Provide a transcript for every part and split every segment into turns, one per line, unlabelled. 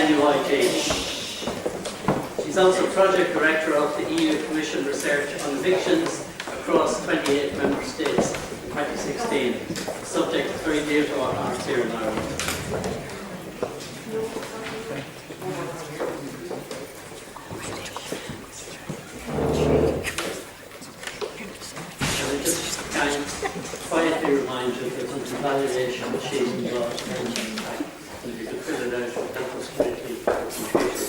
NUIT. She's also Project Director of the EU Commission Research on Evictions across 28 Member States in 2016. The subject is very dear to our hearts here in Ireland. And I just kind of quietly remind you that until validation she's involved in fact, and you can fill it out and help us quickly with the computer.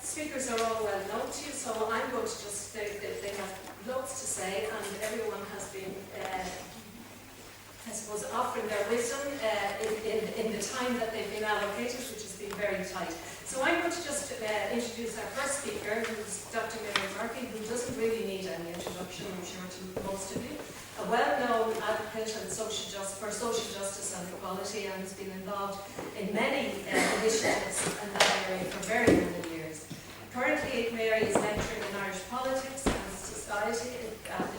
Speakers are all well known to you, so I'm going to just say that they have lots to say, and everyone has been, I suppose, offering their wisdom in the time that they've been allocated, which has been very tight. So I'm going to just introduce our first speaker, who's Dr. Mary Murphy, who doesn't really need any introduction, I'm sure, to most of you. A well-known advocate and for social justice and equality, and has been involved in many initiatives in that area for very many years. Currently, Mary is lecturing in Irish politics and society at the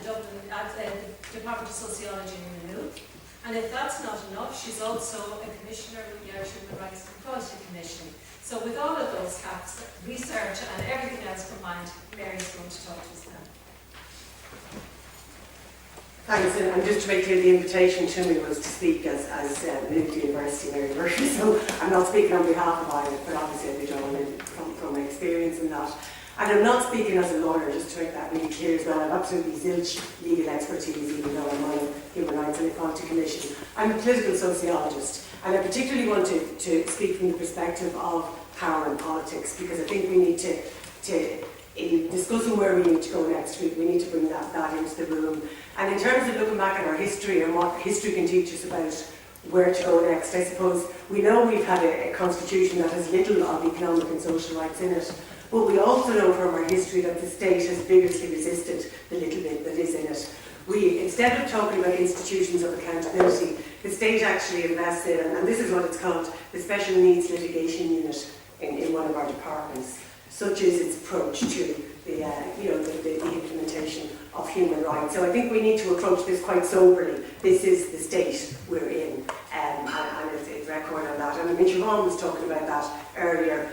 Department of Sociology in Maynooth. And if that's not enough, she's also a commissioner with the Irish Human Rights and Equality Commission. So with all of those caps, research and everything else combined, Mary's going to talk to us now.
Thanks, and just to make clear, the invitation to me was to speak as Maynooth University Mary Murphy, so I'm not speaking on behalf of Ireland, but obviously I'll be drawing from my experience in that. And I'm not speaking as a lawyer, just to make that really clear as well. I've absolutely zilch legal expertise, even though I'm on the Human Rights and Equality Commission. I'm a political sociologist, and I particularly want to speak from the perspective of power and politics, because I think we need to in discussing where we need to go next week, we need to bring that into the room. And in terms of looking back at our history and what history can teach us about where to go next, I suppose we know we've had a constitution that has little of economic and social rights in it, but we also know from our history that the state has vigorously resisted the little bit that is in it. We, instead of talking about institutions of accountability, the state actually invested, and this is what it's called, the Special Needs Litigation Unit in one of our departments, such as its approach to the human rights. So I think we need to approach this quite soberly. This is the state we're in, and it's record on that. And I mean, Siobhan was talking about that earlier,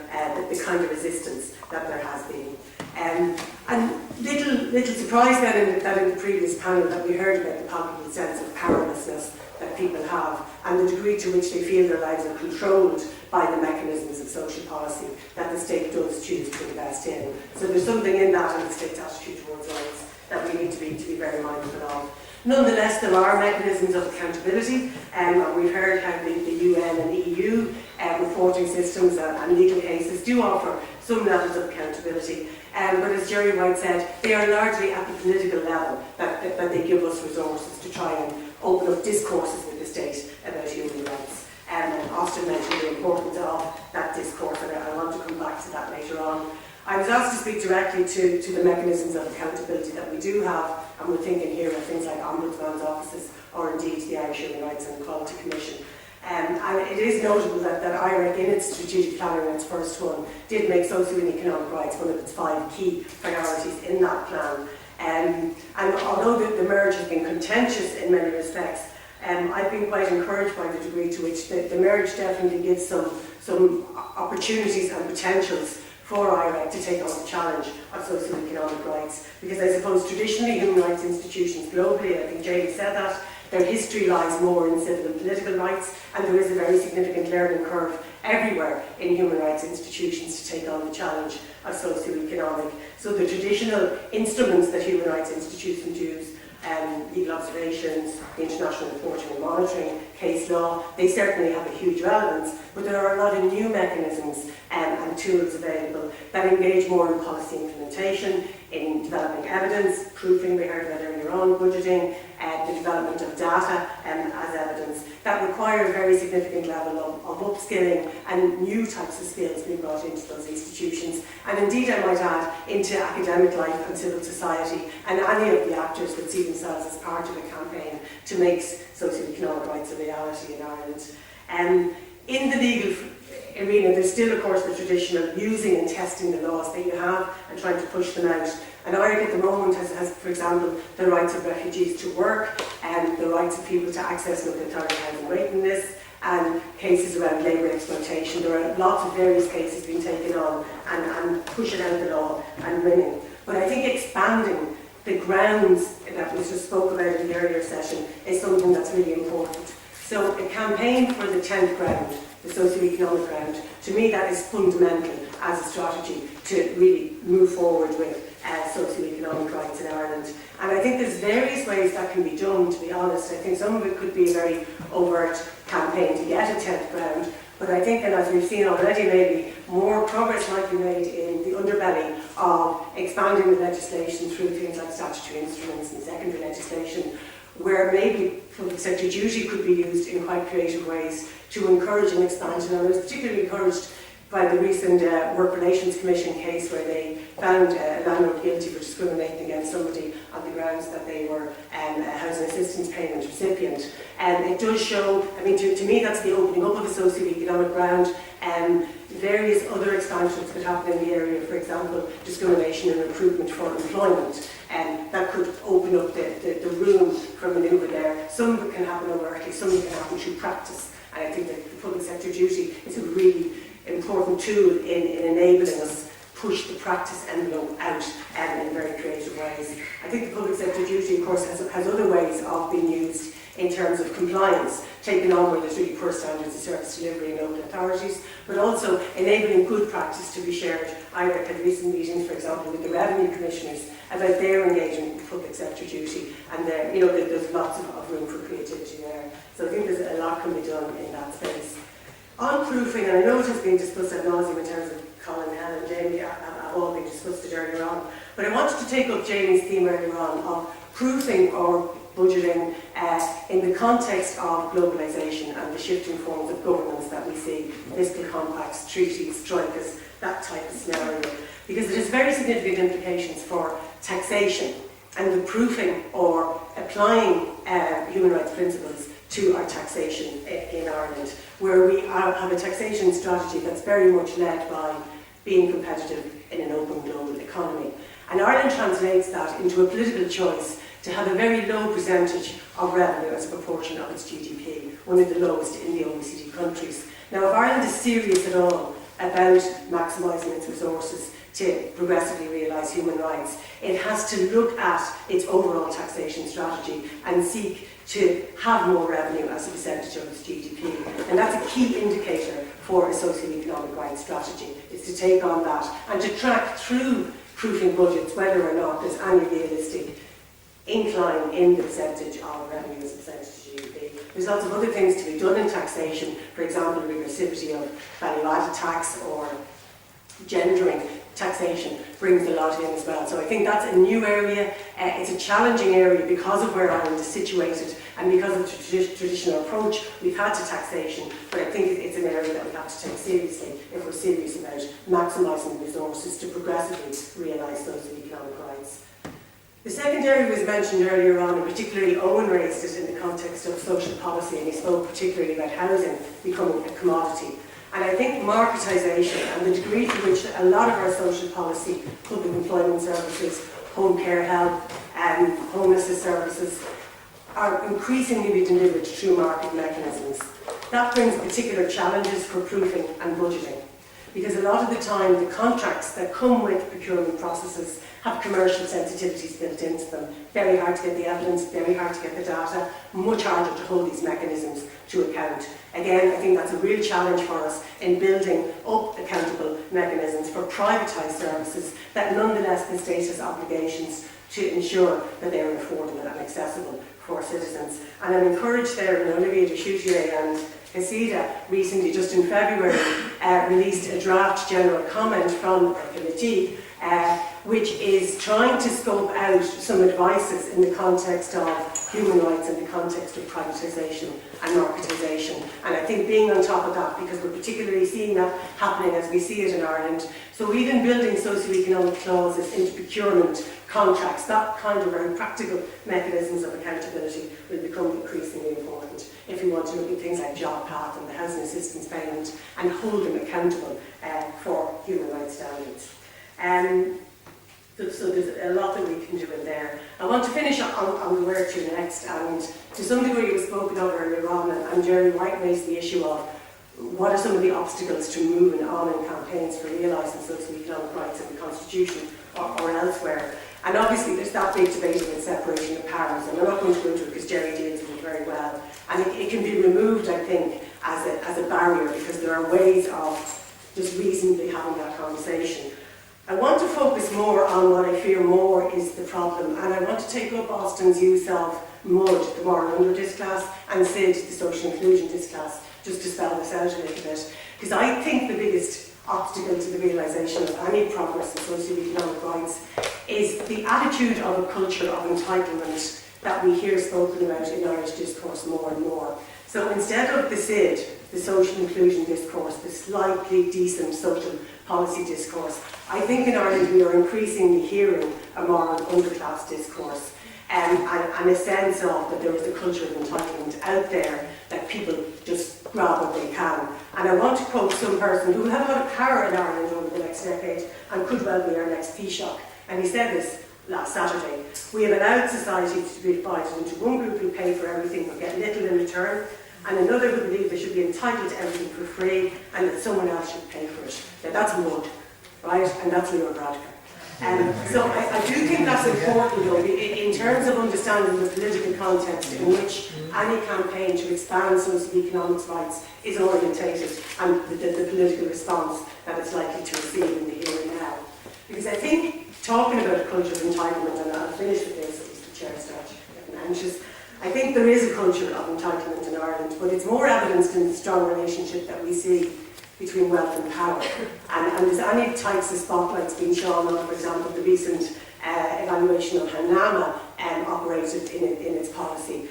the kind of resistance that there has been. And little surprise then that in the previous panel that we heard about the palpable sense of powerlessness that people have, and the degree to which they feel their lives are controlled by the mechanisms of social policy that the state does choose to invest in. So there's something in that and the state's attitude towards rights that we need to be very mindful of. Nonetheless, there are mechanisms of accountability, and we've heard how the UN and the EU reporting systems and legal cases do offer some levels of accountability. But as Jerry White said, they are largely at the political level that they give us resources to try and open up discourses with the state about human rights. And Austin mentioned the importance of that discourse, and I want to come back to that later on. I was asked to speak directly to the mechanisms of accountability that we do have, and we're thinking here of things like ombudsman's offices or indeed the Irish Human Rights and Equality Commission. And it is notable that IREC, in its strategic planning, its first one, did make socio and economic rights one of its 5 key priorities in that plan. And although the merge has been contentious in many respects, I've been quite encouraged by the degree to which the merge definitely gives some opportunities and potentials for IREC to take on the challenge of socio-economic rights. Because I suppose traditionally human rights institutions globally, I think Jamie said that, their history lies more in civil and political rights, and there is a very significant learning curve everywhere in human rights institutions to take on the challenge of socio-economic. So the traditional instruments that human rights institutions use, legal observations, the international reporting and monitoring, case law, they certainly have a huge relevance, but there are a lot of new mechanisms and tools available that engage more in policy implementation, in developing evidence, proofing, we heard about earlier on, budgeting, the development of data as evidence, that require a very significant level of upskilling and new types of skills being brought into those institutions, and indeed I might add into academic life and civil society and any of the actors that see themselves as part of a campaign to make socio-economic rights a reality in Ireland. In the legal arena, there's still of course the tradition of using and testing the laws that you have and trying to push them out. And IREC at the moment has, for example, the rights of refugees to work and the rights of people to access local authority housing waiting lists and cases around labour exploitation. There are lots of various cases being taken on and pushing out the law and winning. But I think expanding the grounds that was just spoke about in the earlier session is something that's really important. So a campaign for the 10th ground, the socio-economic ground, to me that is fundamental as a strategy to really move forward with socio-economic rights in Ireland. And I think there's various ways that can be done, to be honest. I think some of it could be a very overt campaign to get a 10th ground, but I think, and as we've seen already, maybe more progress might be made in the underbelly of expanding the legislation through things like statutory instruments and secondary legislation, where maybe public sector duty could be used in quite creative ways to encourage an expansion. And I was particularly encouraged by the recent Work Relations Commission case where they found a landlord guilty for discriminating against somebody on the grounds that they were a housing assistance payment recipient. And it does show, I mean, to me that's the opening up of a socio-economic ground. Various other expansions could happen in the area, for example, discrimination and recruitment for employment. And that could open up the room for manoeuvre there. Some of it can happen overtly, some of it can happen through practice. And I think that the public sector duty is a really important tool in enabling us push the practice envelope out in very creative ways. I think the public sector duty, of course, has other ways of being used in terms of compliance, taking on where there's really poor standards of service delivery in local authorities, but also enabling good practice to be shared. IREC had recent meetings, for example, with the revenue commissioners about their engagement with public sector duty, and there's lots of room for creativity there. So I think there's a lot can be done in that space. On proofing, and I know it has been discussed ad nauseum in terms of Colin, Helen and Jamie have all been discussed it earlier on, but I wanted to take up Jamie's theme earlier on of proofing or budgeting in the context of globalisation and the shifting forms of governance that we see, fiscal compacts, treaties, troikas, that type of scenario, because it has very significant implications for taxation and the proofing or applying human rights principles to our taxation in Ireland, where we have a taxation strategy that's very much led by being competitive in an open global economy. And Ireland translates that into a political choice to have a very low percentage of revenue as a proportion of its GDP, one of the lowest in the OECD countries. Now, if Ireland is serious at all about maximising its resources to progressively realise human rights, it has to look at its overall taxation strategy and seek to have more revenue as a percentage of its GDP. And that's a key indicator for a socio-economic rights strategy, is to take on that and to track through proofing budgets whether or not there's any realistic incline in the percentage of revenue as a percentage of GDP. There's lots of other things to be done in taxation, for example, the regressivity of value-added tax or gendering taxation brings a lot in as well. So I think that's a new area. It's a challenging area because of where Ireland is situated and because of the traditional approach we've had to taxation, but I think it's an area that we have to take seriously if we're serious about maximising resources to progressively realise those economic rights. The second area was mentioned earlier on, and particularly Owen raised it in the context of social policy, and he spoke particularly about housing becoming a commodity. And I think marketisation and the degree to which a lot of our social policy, public employment services, home care help, and homelessness services are increasingly being delivered through market mechanisms. That brings particular challenges for proofing and budgeting, because a lot of the time the contracts that come with procurement processes have commercial sensitivities built into them. Very hard to get the evidence, very hard to get the data, much harder to hold these mechanisms to account. Again, I think that's a real challenge for us in building up accountable mechanisms for privatised services that nonetheless the state has obligations to ensure that they are affordable and accessible for citizens. And I'm encouraged there in Olivier de Choutier and Hesida recently, just in February, released a draft general comment from the committee which is trying to scope out some advices in the context of human rights, in the context of privatisation and marketisation. And I think being on top of that, because we're particularly seeing that happening as we see it in Ireland. So even building socio-economic clauses into procurement contracts, that kind of very practical mechanisms of accountability will become increasingly important if we want to look at things like job path and the housing assistance payment and hold them accountable for human rights standards. So there's a lot that we can do in there. I want to finish on where to next, and to some degree it was spoken of earlier on, and Jerry White raised the issue of what are some of the obstacles to moving on in campaigns for realising socio-economic rights in the Constitution or elsewhere. And obviously there's that big debate about separation of powers, and I'm not going to go into it because Jerry deals with it very well. And it can be removed, I think, as a barrier, because there are ways of just reasonably having that conversation. I want to focus more on what I fear more is the problem, and I want to take up Austin's use of MUD, the moral under disclass, and SID, the social inclusion disclass, just to spell this out a little bit. Because I think the biggest obstacle to the realisation of any progress in socio-economic rights is the attitude of a culture of entitlement that we hear spoken about in Irish discourse more and more. So instead of the SID, the social inclusion discourse, the slightly decent social policy discourse, I think in Ireland we are increasingly hearing a moral underclass discourse and a sense of that there is a culture of entitlement out there that people just grab what they can. And I want to quote some person who will have a lot of power in Ireland over the next decade and could well be our next Taoiseach. And he said this last Saturday: "We have allowed society to be divided into one group who pay for everything but get little in return, and another who believe they should be entitled to everything for free and that someone else should pay for it." Now that's MUD, right? And that's Leo Varadkar. So I do think that's important, though, in terms of understanding the political context in which any campaign to expand socio-economic rights is orientated and the political response that it's likely to receive in the here and now. Because I think talking about a culture of entitlement, and I'll finish with this, as the chair starts getting anxious, I think there is a culture of entitlement in Ireland, but it's more evidenced in the strong relationship that we see between wealth and power. And there's any types of spotlights being shown on, for example, the recent evaluation of how NAMA operated in its policy,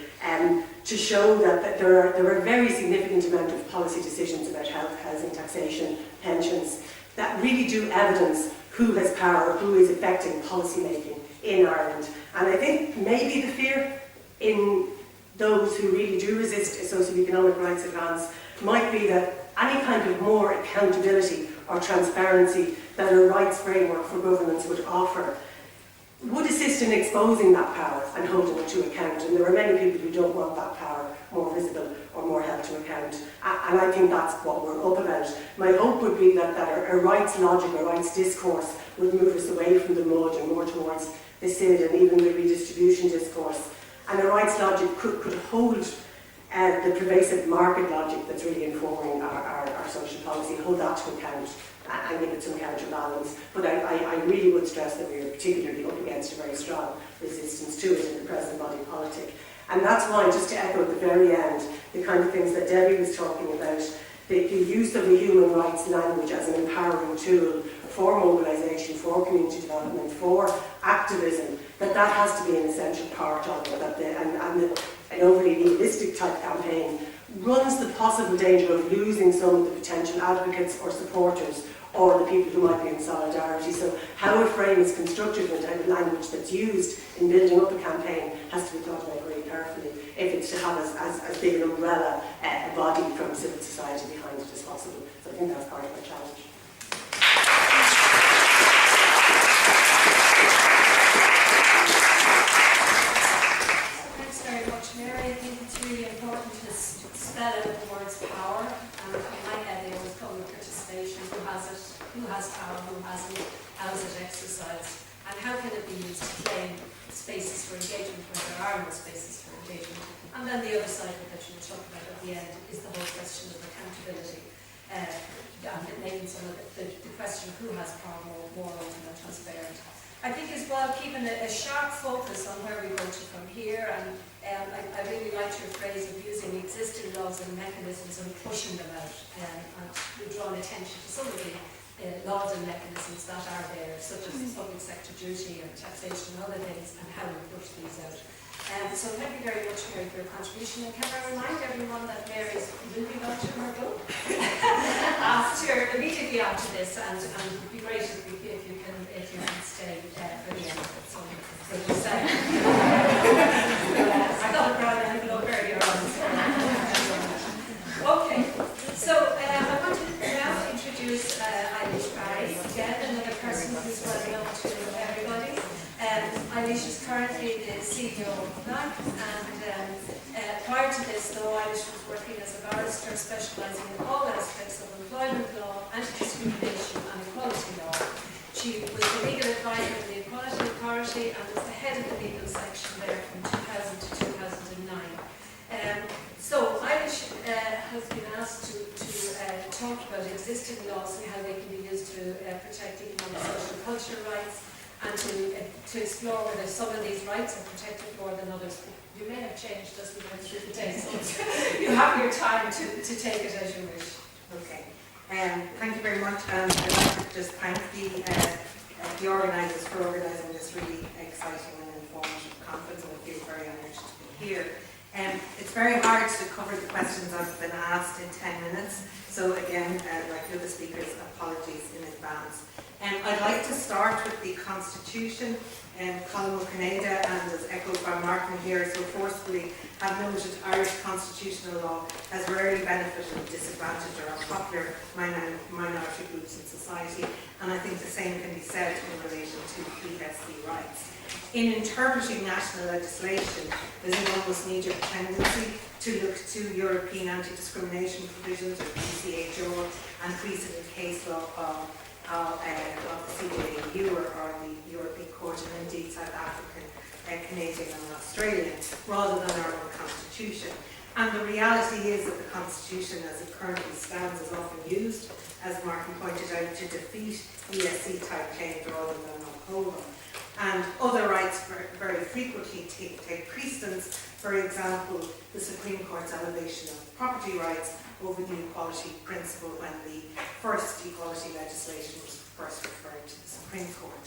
to show that there are a very significant amount of policy decisions about health, housing, taxation, pensions, that really do evidence who has power, who is affecting policy making in Ireland. And I think maybe the fear in those who really do resist a socio-economic rights advance might be that any kind of more accountability or transparency that a rights framework for governance would offer assist in exposing that power and holding it to account. And there are many people who don't want that power more visible or more held to account. And I think that's what we're up about. My hope would be that a rights logic, a rights discourse would move us away from the mud and more towards the SID and even the redistribution discourse. And a rights logic could hold the pervasive market logic that's really informing our social policy, hold that to account and give it some counterbalance. But I really would stress that we are particularly up against a very strong resistance to it in the present body politic. And that's why, just to echo at the very end, the kind of things that Debbie was talking about, the use of the human rights language as an empowering tool for mobilisation, for community development, for activism, that has to be an essential part of it, an overly nihilistic type campaign runs the possible danger of losing some of the potential advocates or supporters or the people who might be in solidarity. So how a frame is constructed and the language that's used in building up a campaign has to be thought about very carefully if it's to have as big an umbrella, a body from civil society behind it as possible. So I think that's part of our challenge.
Thanks very much, Mary. I think it's really important to spell out the words power. And in my head, they always come with participation. Who has power, who hasn't, how is it exercised, and how can it be used to claim spaces for engagement when there are no spaces for engagement. And then the other side of it that you were talking about at the end is the whole question of accountability. And maybe some of the question of who has power more open and transparent. I think as well keeping a sharp focus on where we go to from here, and I really liked your phrase of using existing laws and mechanisms and pushing them out, and we've drawn attention to some of the laws and mechanisms that are there, such as public sector duty and taxation and other things, and how we push these out. So thank you very much, Mary, for your contribution. And can I remind everyone that Mary's moving on to her book immediately after this, and it would be great if you can stay for the end of it. So you say. I got a brown envelope earlier on. Okay, so I want to now introduce Eilish Barry, again another person who's well known to everybody. Eilish is currently the CEO of NAC, and prior to this, though, Eilish was working as a barrister specialising in all aspects of employment law, anti-discrimination and equality law. She was the legal advisor in the Equality Authority and was the head of the legal section there from 2000 to 2009. So Eilish has been asked to talk about existing laws and how they can be used to protect economic, social and cultural rights, and to explore whether some of these rights are protected more than others. You may have changed as we went through the day, so you have your time to take it as you wish.
Okay. Thank you very much. I'd like to just thank the organisers for organising this really exciting and informative conference, and I feel very honoured to be here. It's very hard to cover the questions I've been asked in 10 minutes, so again, like the other speakers, apologies in advance. I'd like to start with the Constitution. Colin O'Canada, and as echoed by Martin here so forcefully, have noted Irish constitutional law has rarely benefited disadvantaged or unpopular minority groups in society, and I think the same can be said in relation to ESC rights. In interpreting national legislation, there's an almost knee-jerk tendency to look to European anti-discrimination provisions, or ECHR, and precedent case law of the CAAU or the European Court, and indeed South African, Canadian and Australian, rather than our own constitution. And the reality is that the constitution as it currently stands is often used, as Martin pointed out, to defeat ESC type claims rather than uphold them. And other rights very frequently take precedence. For example, the Supreme Court's elevation of property rights over the equality principle when the first equality legislation was first referred to the Supreme Court.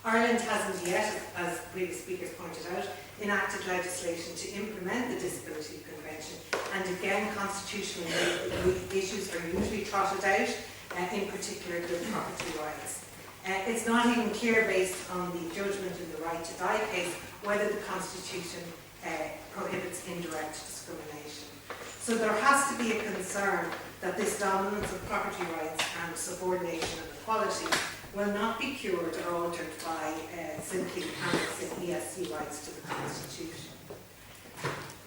Ireland hasn't yet, as previous speakers pointed out, enacted legislation to implement the Disability Convention, and again constitutional issues are usually trotted out, in particular good property rights. It's not even clear, based on the judgment in the Right to Die case, whether the Constitution prohibits indirect discrimination. So there has to be a concern that this dominance of property rights and subordination of equality will not be cured or altered by simply annexing ESC rights to the Constitution.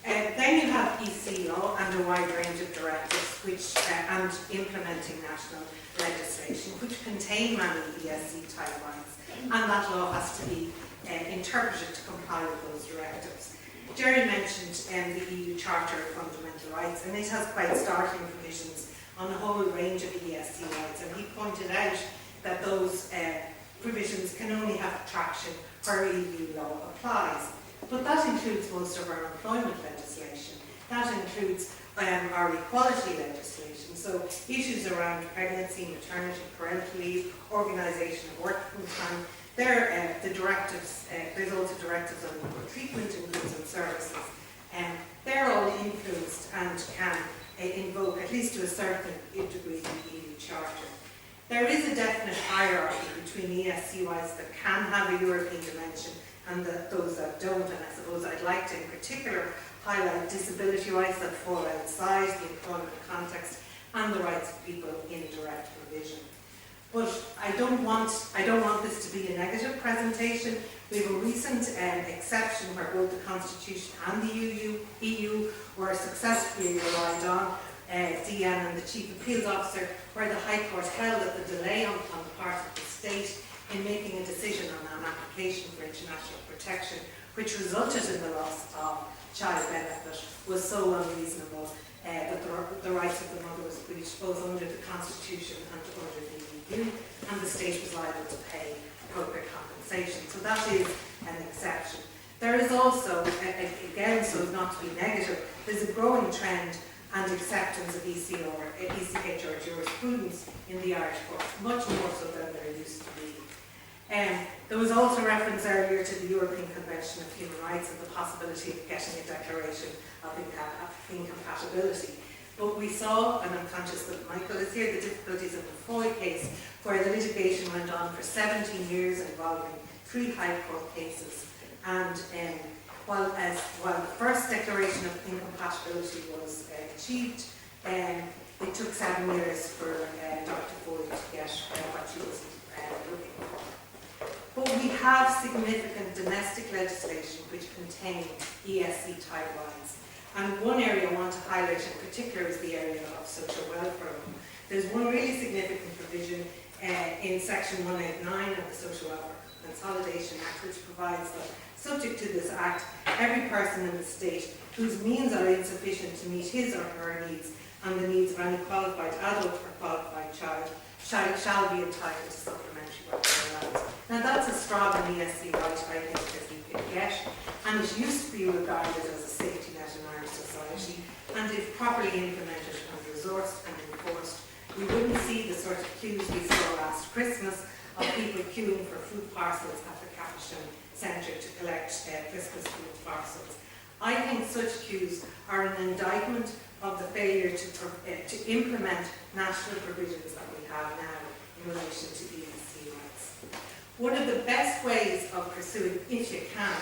Then you have EC law and a wide range of directives which, and implementing national legislation which contain many ESC type rights, and that law has to be interpreted to comply with those directives. Jerry mentioned the EU Charter of Fundamental Rights, and it has quite startling provisions on a whole range of ESC rights, and he pointed out that those provisions can only have traction where EU law applies. But that includes most of our employment legislation. That includes our equality legislation. So issues around pregnancy, maternity, parental leave, organisation of work time, they're the directives. There's also directives on treatment in goods and services. They're all influenced and can invoke, at least to a certain degree, the EU Charter. There is a definite hierarchy between ESC rights that can have a European dimension and those that don't, and I suppose I'd like to in particular highlight disability rights that fall outside the employment context and the rights of people in direct provision. But I don't want this to be a negative presentation. We have a recent exception where both the Constitution and the EU were successfully relied on. DN and the Chief Appeals Officer, where the High Court held that the delay on the part of the state in making a decision on an application for international protection, which resulted in the loss of child benefit, was so unreasonable that the rights of the mother was breached both under the Constitution and under the EU, and the state was liable to pay appropriate compensation. So that is an exception. There is also, again, so as not to be negative, there's a growing trend and acceptance of ECHR jurisprudence in the Irish courts, much more so than there used to be. There was also reference earlier to the European Convention of Human Rights and the possibility of getting a declaration of incompatibility. But we saw, and I'm conscious that Michael is here, the difficulties of the Foy case, where the litigation went on for 17 years involving 3 High Court cases. And while the first declaration of incompatibility was achieved, it took 7 years for Dr. Foy to get what she was looking for. But we have significant domestic legislation which contain ESC type rights. And one area I want to highlight in particular is the area of social welfare. There's one really significant provision in section 189 of the Social Welfare Consolidation Act, which provides that, subject to this act, every person in the state whose means are insufficient to meet his or her needs and the needs of any qualified adult or qualified child shall be entitled to supplementary welfare allowance. Now that's as strong an ESC right, I think, as you can get, and it used to be regarded as a safety net in Irish society, and if properly implemented and resourced and enforced, we wouldn't see the sort of queues we saw last Christmas of people queuing for food parcels at the Capuchin Centre to collect Christmas food parcels. I think such queues are an indictment of the failure to implement national provisions that we have now in relation to ESC rights. One of the best ways of pursuing, if you can,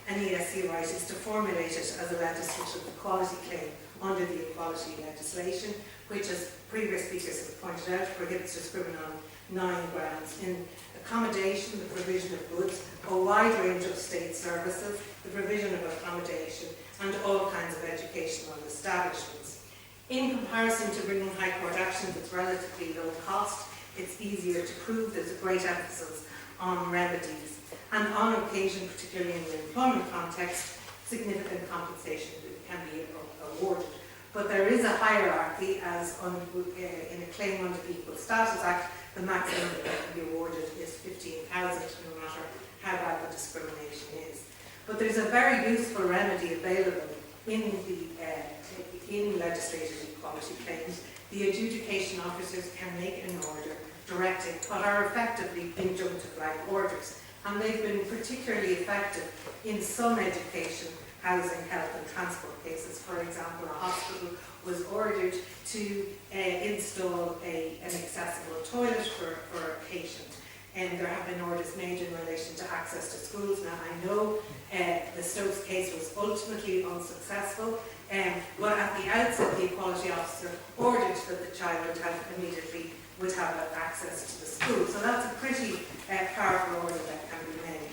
an ESC right is to formulate it as a legislative equality claim under the equality legislation, which, as previous speakers have pointed out, prohibits discrimination on 9 grounds: in accommodation, the provision of goods, a wide range of state services, the provision of accommodation, and all kinds of educational establishments. In comparison to bringing High Court actions, it's relatively low cost, it's easier to prove, there's a great emphasis on remedies, and on occasion, particularly in the employment context, significant compensation can be awarded. But there is a hierarchy, as in a claim under the Equal Status Act, the maximum that can be awarded is 15,000, no matter how bad the discrimination is. But there's a very useful remedy available in legislative equality claims. The adjudication officers can make an order directing what are effectively injunctive-like orders, and they've been particularly effective in some education, housing, health and transport cases. For example, a hospital was ordered to install an accessible toilet for a patient, and there have been orders made in relation to access to schools. Now I know the Stokes case was ultimately unsuccessful, but at the outset the equality officer ordered that the child would have immediately would have access to the school. So that's a pretty powerful order that can be made.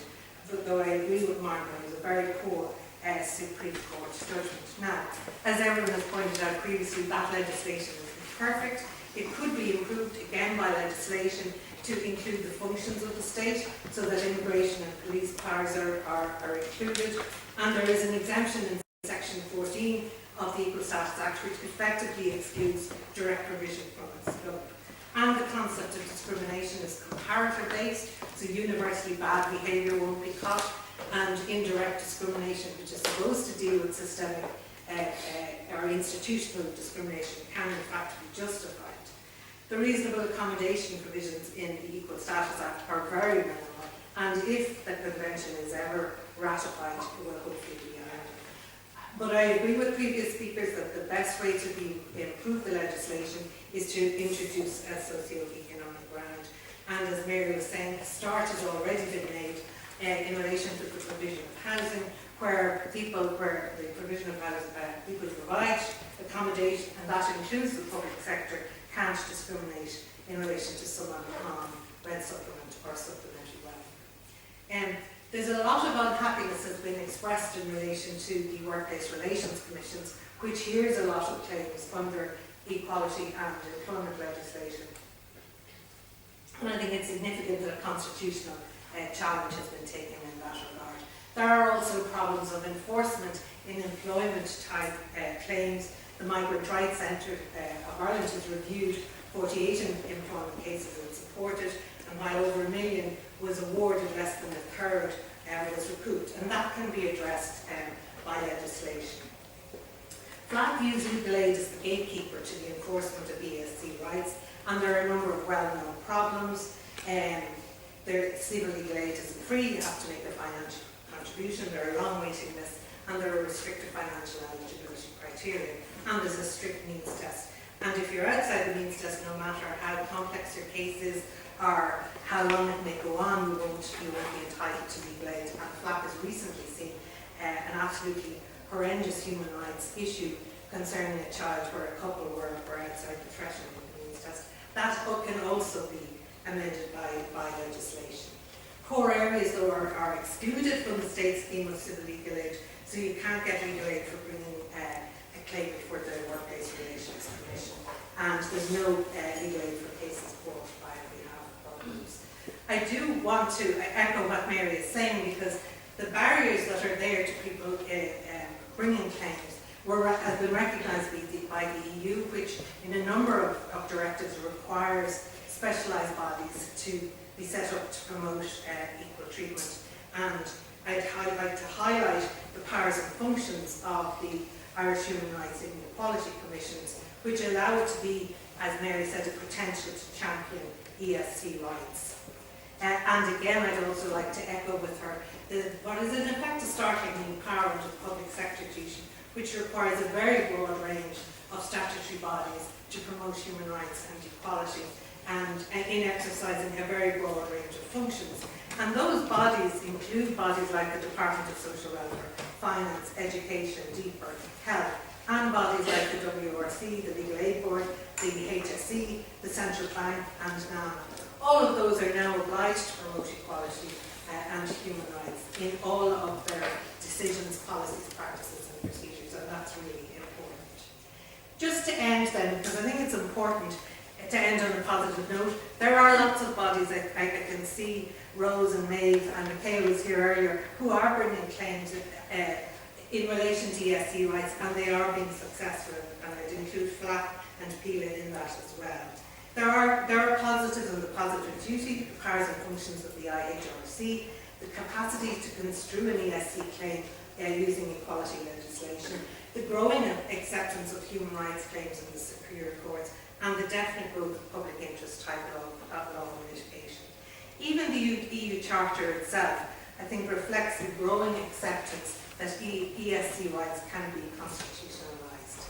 But though I agree with Margaret, it was a very poor Supreme Court judgment. Now, as everyone has pointed out previously, that legislation is imperfect. It could be improved again by legislation to include the functions of the state, so that immigration and police powers are included. And there is an exemption in Section 14 of the Equal Status Act, which effectively excludes direct provision from its scope. And the concept of discrimination is comparator based, so universally bad behaviour won't be caught, and indirect discrimination, which is supposed to deal with systemic or institutional discrimination, can in fact be justified. The reasonable accommodation provisions in the Equal Status Act are very minimal, and if the convention is ever ratified, it will hopefully be amended. But I agree with previous speakers that the best way to improve the legislation is to introduce a socio-economic ground. And as Mary was saying, a start has already been made in relation to the provision of housing, where the provision of housing, people provide accommodation, and that includes the public sector, can't discriminate in relation to someone on rent supplement or supplementary welfare. There's a lot of unhappiness that's been expressed in relation to the workplace relations commissions, which hears a lot of claims under equality and employment legislation. And I think it's significant that a constitutional challenge has been taken in that regard. There are also problems of enforcement in employment type claims. The Migrant Rights Centre of Ireland has reviewed 48 employment cases and supported, and while over 1 million was awarded, less than a third was recouped, and that can be addressed by legislation. Flat views legal aid as the gatekeeper to the enforcement of ESC rights, and there are a number of well-known problems. Civil legal aid isn't free, you have to make a financial contribution, there are long waiting lists, and there are restricted financial eligibility criteria, and there's a strict means test. And if you're outside the means test, no matter how complex your case is or how long it may go on, you won't be entitled to legal aid. And FLAC has recently seen an absolutely horrendous human rights issue concerning a child where a couple were outside the threshold of the means test. That can also be amended by legislation. Core areas, though, are excluded from the state scheme of civil legal aid, so you can't get legal aid for bringing a claim before the Workplace Relations Commission, and there's no legal aid for cases brought by on behalf of others. I do want to echo what Mary is saying, because the barriers that are there to people bringing claims have been recognised by the EU, which in a number of directives requires specialised bodies to be set up to promote equal treatment. And I'd like to highlight the powers and functions of the Irish Human Rights and Equality Commissions, which allow it to be, as Mary said, a potential to champion ESC rights. And again, I'd also like to echo with her what is in effect a startling new power under the public sector duty, which requires a very broad range of statutory bodies to promote human rights and equality, and in exercising a very broad range of functions. And those bodies include bodies like the Department of Social Welfare, Finance, Education, DEPR, Health, and bodies like the WRC, the Legal Aid Board, the HSE, the Central Bank, and NAMA. All of those are now obliged to promote equality and human rights in all of their decisions, policies, practices, and procedures, and that's really important. Just to end then, because I think it's important to end on a positive note, there are lots of bodies, I can see Rose and Maeve and Michaela was here earlier, who are bringing claims in relation to ESC rights, and they are being successful, and I'd include FLAC and PILA in that as well. There are positives in the positive duty, the powers and functions of the IHRC, the capacity to construe an ESC claim using equality legislation, the growing acceptance of human rights claims in the superior courts, and the definite growth of public interest type of law and litigation. Even the EU Charter itself, I think, reflects the growing acceptance that ESC rights can be constitutionalised.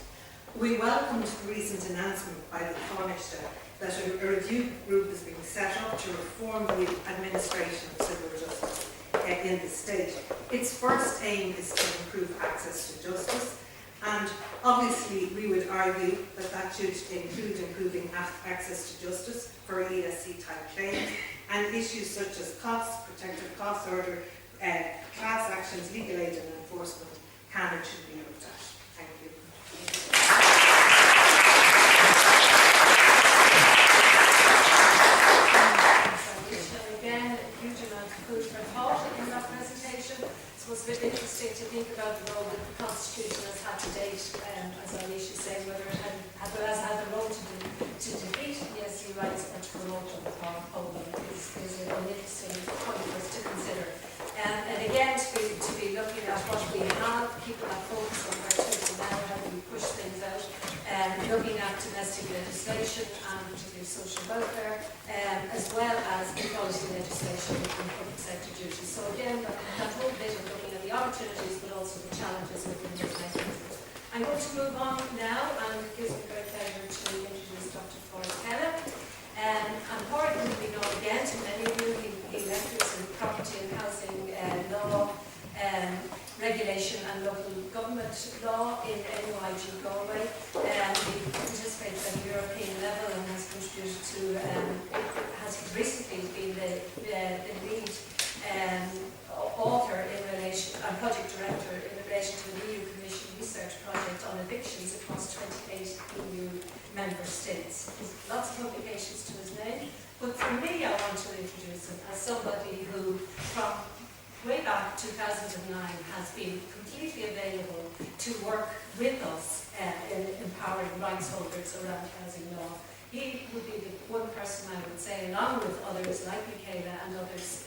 We welcomed the recent announcement by the Taoiseach that a review group is being set up to reform the administration of civil justice in the state. Its first aim is to improve access to justice, And obviously, we would argue that that should include improving access to justice for ESC type claims, and issues such as costs, protective cost order, class actions, legal aid and enforcement can and should be looked at. Thank you.
Again, a huge amount of food for thought in that presentation. So it's very interesting to think about the role that the Constitution has had to date, as Alicia said, whether it has had the role to defeat ESC rights or to promote them or is an interesting point for us to consider. And again, to be looking at what we have, keeping that focus on where it is now, how do we push things out, looking at domestic legislation and particularly social welfare, as well as equality legislation and public sector duties. So again, that whole bit of looking at the opportunities but also the challenges within those mechanisms. I'm going to move on now, and it gives me great pleasure to introduce Dr. Forrest Keller. And Forrest will be known again to many of you. He lectures in property and housing law, regulation and local government law in NUIG Galway. He participates at the European level and has contributed to, has recently been the lead author in relation, and project director in relation to the EU Commission research project on evictions across 28 EU member states. There's lots of publications to his name, but for me I want to introduce him as somebody who from way back 2009 has been completely available to work with us in empowering rights holders around housing law. He would be the one person I would say, along with others like Michaela and others,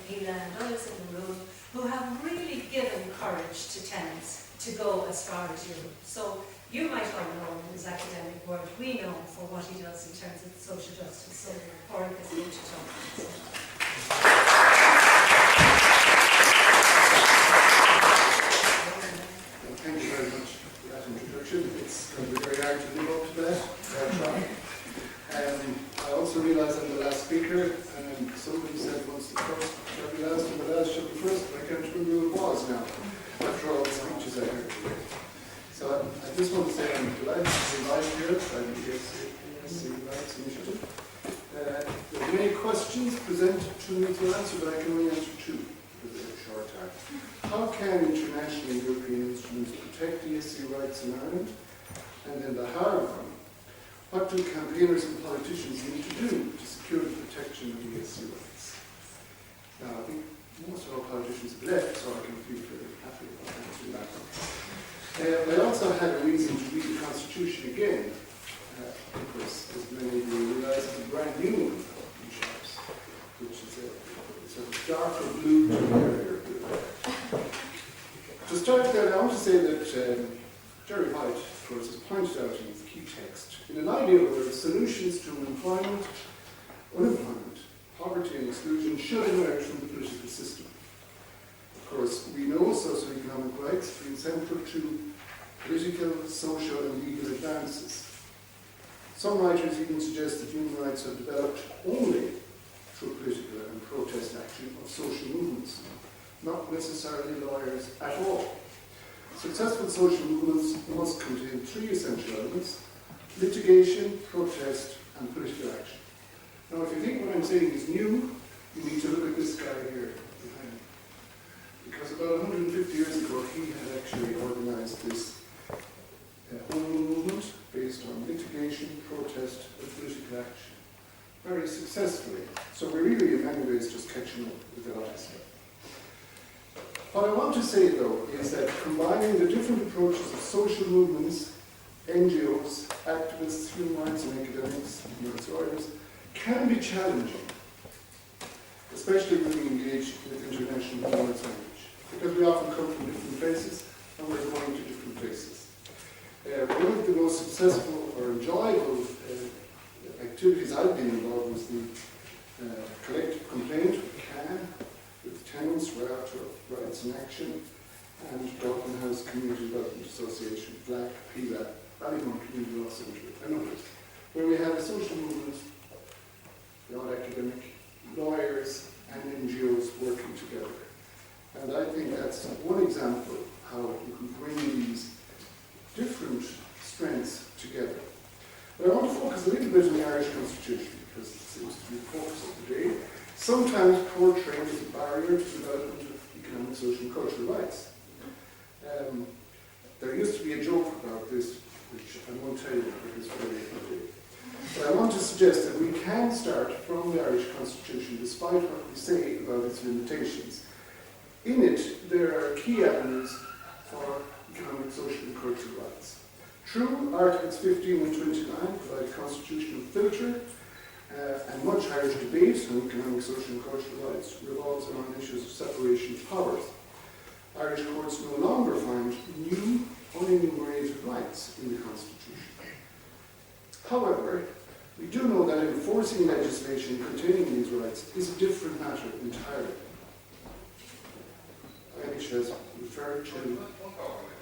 Gila and others in the room, who have really given courage to tenants to go as far as Europe. So you might all know him in his academic world. We know him for what he does in terms of social justice. So Warwick is going to talk about it.
Thank you very much for that introduction. It's going to be very hard to live up to that. I'll try. I also realise I'm the last speaker, and somebody said once the first should be last and the last should be first, but I can't remember who it was now, after all the speeches I heard today. So I just want to say I'm delighted to be live here by the ESC Rights Initiative. There are many questions presented to me to answer, but I can only answer two because they're short time. How can international and European instruments protect ESC rights in Ireland? And then the hard one, what do campaigners and politicians need to do to secure the protection of ESC rights? Now, I think most of our politicians have left, so I can feel very happy about answering that one. I also had a reason to read the Constitution again, because as many of you realise, it's a brand new one in shops, which is a sort of darker blue to earlier blue. To start there, I want to say that Jerry White, of course, has pointed out in his key text, in an ideal world, solutions to employment, unemployment, poverty and exclusion should emerge from the political system. Of course, we know socioeconomic rights being central to political, social and legal advances. Some writers even suggest that human rights have developed only through political and protest action of social movements, not necessarily lawyers at all. Successful social movements must contain three essential elements: litigation, protest and political action. Now, if you think what I'm saying is new, you need to look at this guy here behind me. Because about 150 years ago, he had actually organized this whole movement based on litigation, protest, and political action very successfully. So we're really, in many ways, just catching up with the last step. What I want to say, though, is that combining the different approaches of social movements, NGOs, activists, human rights and academics, human lawyers, can be challenging, especially when we engage with international human rights language, because we often come from different places and we're going to different places. One of the most successful or enjoyable activities I've been involved with the collective complaint with CAN, with tenants, Rights in Action, and Dublin House Community Development Association, BLAC, PLAC, Ballymore Community Law Centre, and others, where we have a social movement, beyond academic, lawyers and NGOs working together. And I think that's one example how you can bring these different strengths together. But I want to focus a little bit on the Irish Constitution, because it seems to be the focus of the day, sometimes portrayed as a barrier to the development of economic, social and cultural rights. There used to be a joke about this, which I won't tell you because it's very funny. But I want to suggest that we can start from the Irish Constitution, despite what we say about its limitations. In it, there are key avenues for economic, social and cultural rights. True, Articles 15 and 29 provide a constitutional filter, and much Irish debate on economic, social and cultural rights revolves around issues of separation of powers. Irish courts no longer find new, unenumerated rights in the Constitution. However, we do know that enforcing legislation containing these rights is a different matter entirely. Irish has referred to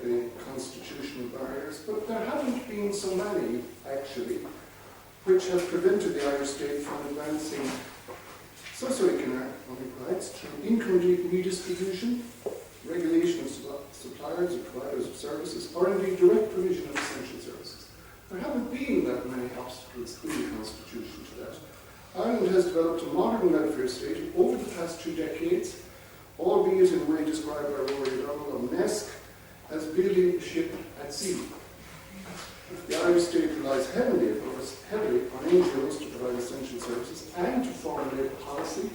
the constitutional barriers, but there haven't been so many, actually, which have prevented the Irish state from advancing socio-economic rights through income redistribution, regulation of suppliers or providers of services, or indeed direct provision of essential services. There haven't been that many obstacles in the Constitution to that. Ireland has developed a modern welfare state over the past 2 decades, albeit in a way described by Rory O'Donnell of Nesk as building a ship at sea. The Irish state relies heavily on NGOs to provide essential services and to formulate policy.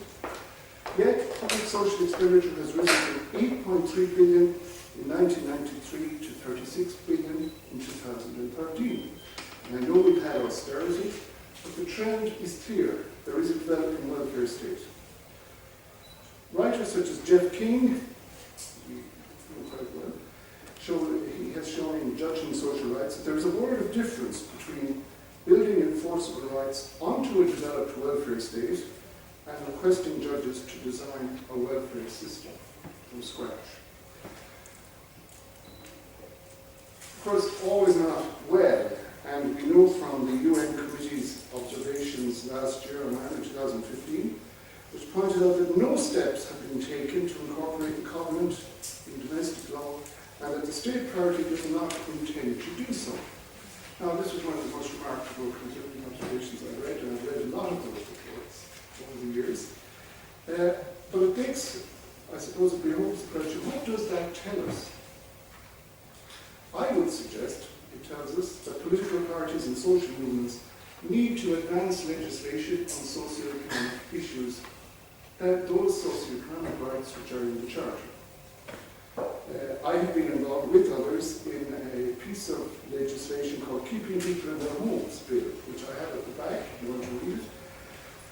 Yet, public social expenditure has risen from 8.3 billion in 1993 to 36 billion in 2013. And I know we've had austerity, but the trend is clear. There is a developing welfare state. Writers such as Jeff King, we know quite well, he has shown in Judging Social Rights that there is a world of difference between building enforceable rights onto a developed welfare state and requesting judges to design a welfare system from scratch. Of course, all is not well, and we know from the UN Committee's observations last year on Ireland 2015, which pointed out that no steps have been taken to incorporate the covenant in domestic law, and that the state party does not intend to do so. Now, this was one of the most remarkable conservative observations I read, and I've read a lot of those reports over the years. But it makes, I suppose, it beholds the question, what does that tell us? I would suggest it tells us that political parties and social movements need to advance legislation on socio-economic issues, those socio-economic rights which are in the Charter. I have been involved with others in a piece of legislation called Keeping People in Their Homes Bill, which I have at the back, if you want to read it,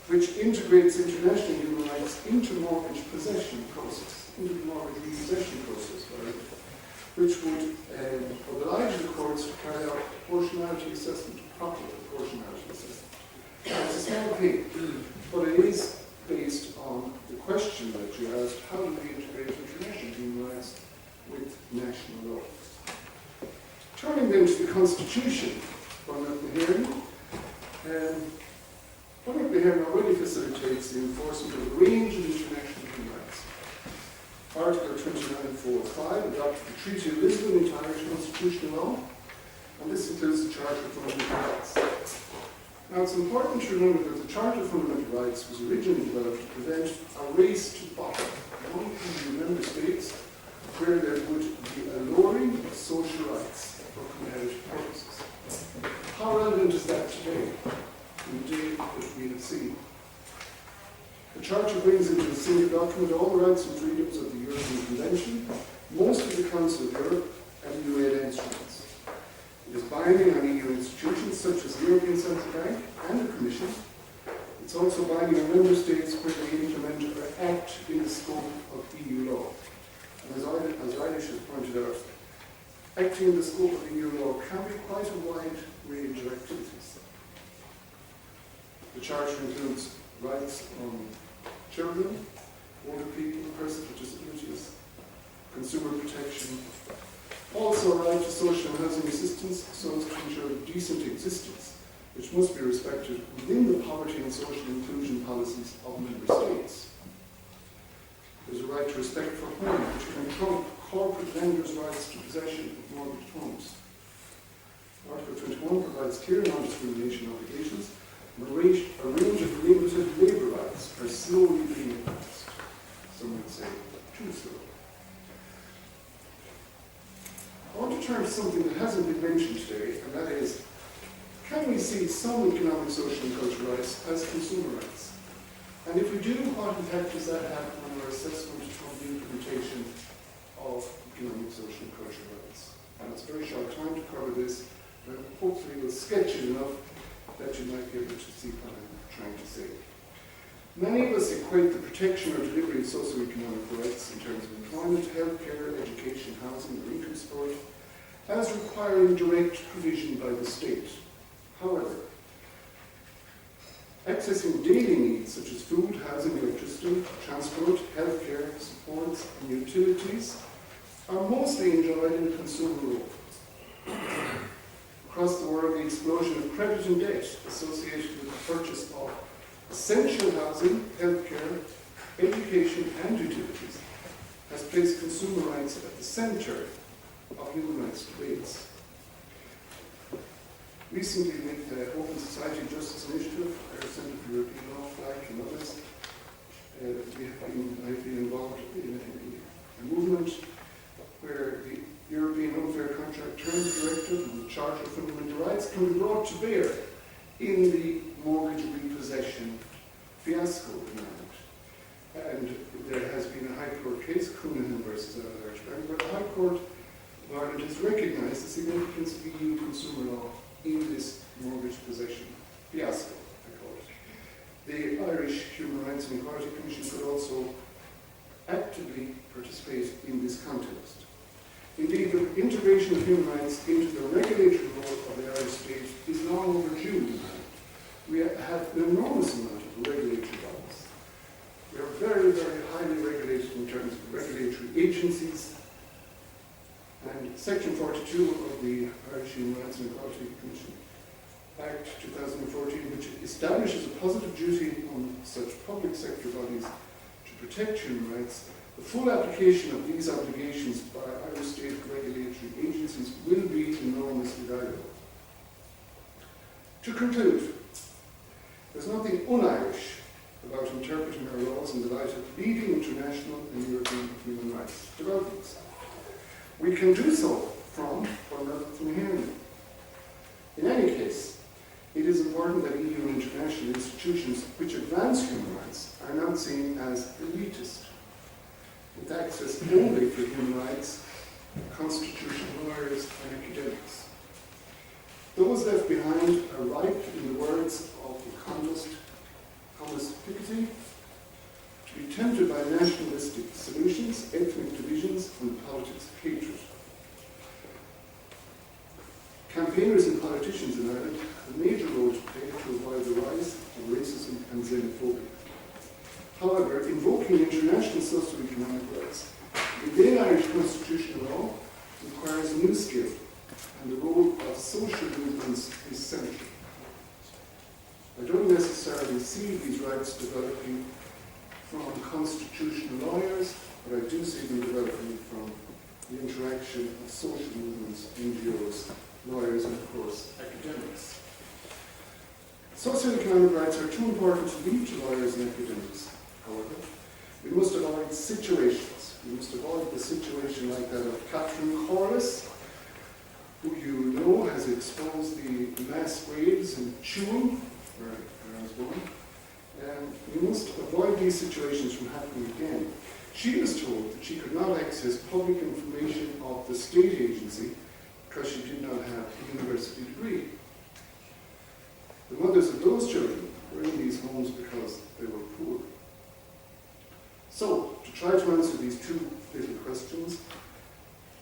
which integrates international human rights into mortgage possession process, into the mortgage repossession process, which would oblige the courts to carry out proportionality assessment, proper proportionality assessment. Now, it's a small thing, but it is based on the question that you asked, how do we integrate international human rights with national law? Turning then to the Constitution, fundamental hearing. Fundamental hearing already facilitates the enforcement of a range of international human rights. Article 29.4.5 adopted the Treaty of Lisbon into Irish constitutional law, and this includes the Charter of Fundamental Rights. Now, it's important to remember that the Charter of Fundamental Rights was originally developed to prevent a race to the bottom among EU member states where there would be a lowering of social rights for competitive purposes. How relevant is that today, in the day that we have seen? The Charter brings into a single document all the rights and freedoms of the European Convention, most of the Council of Europe, and UN instruments. It is binding on EU institutions such as the European Central Bank and the Commission. It's also binding on member states where they implement or act in the scope of EU law. And as Eilish has pointed out, acting in the scope of EU law can be quite a wide range of activities. The Charter includes rights on children, older people, persons with disabilities, consumer protection, also a right to social and housing assistance so as to ensure a decent existence, which must be respected within the poverty and social inclusion policies of member states. There's a right to respect for home, which can trump corporate lenders' rights to possession of mortgaged homes. Article 21 provides clear non-discrimination obligations, and a range of limited labour rights are slowly being advanced. Some would say too slow. I want to turn to something that hasn't been mentioned today, and that is, can we see some economic, social and cultural rights as consumer rights? And if we do, what impact does that have on our assessment of the implementation of economic, social and cultural rights? And it's a very short time to cover this, but hopefully we'll sketch it enough that you might be able to see what I'm trying to say. Many of us equate the protection or delivery of socioeconomic rights in terms of employment, healthcare, education, housing, or income support as requiring direct provision by the state. However, accessing daily needs such as food, housing, electricity, transport, healthcare, supports, and utilities are mostly enjoyed in a consumer role. Across the world, the explosion of credit and debt associated with the purchase of essential housing, healthcare, education, and utilities has placed consumer rights at the centre of human rights debates. Recently, with the Open Society Justice Initiative, our Centre for European Law, FLAC, and others, I've been involved in a movement where the European Unfair Contract Terms Directive and the Charter of Fundamental Rights can be brought to bear in the mortgage repossession fiasco in Ireland. And there has been a High Court case, Coonahan versus Archbank, where the High Court of Ireland has recognised the significance of EU consumer law in this mortgage possession fiasco, I call it. The Irish Human Rights and Equality Commission could also actively participate in this context. Indeed, the integration of human rights into the regulatory role of the Irish state is long overdue. We have an enormous amount of regulatory bodies. We are very, very highly regulated in terms of regulatory agencies. And Section 42 of the Irish Human Rights and Equality Commission Act 2014, which establishes a positive duty on such public sector bodies to protect human rights, the full application of these obligations by Irish state regulatory agencies will be enormously valuable. To conclude, there's nothing un-Irish about interpreting our laws in the light of leading international and European human rights developments. We can do so from or not from here. In any case, it is important that EU and international institutions which advance human rights are not seen as elitist, with access only for human rights, constitutional lawyers and academics. Those left behind are ripe, in the words of economist Thomas Piketty, to be tempted by nationalistic solutions, ethnic divisions, and politics of hatred. Campaigners and politicians in Ireland have a major role to play to avoid the rise of racism and xenophobia. However, invoking international socio-economic rights within Irish constitutional law requires a new skill, and the role of social movements is central. I don't necessarily see these rights developing from constitutional lawyers, but I do see them developing from the interaction of social movements, NGOs, lawyers, and of course, academics. Socioeconomic rights are too important to leave to lawyers and academics, however. We must avoid situations. We must avoid the situation like that of Catherine Corliss, who you know has exposed the mass graves in Tuam, where I was born. We must avoid these situations from happening again. She was told that she could not access public information of the state agency because she did not have a university degree. The mothers of those children were in these homes because they were poor. So, to try to answer these two little questions,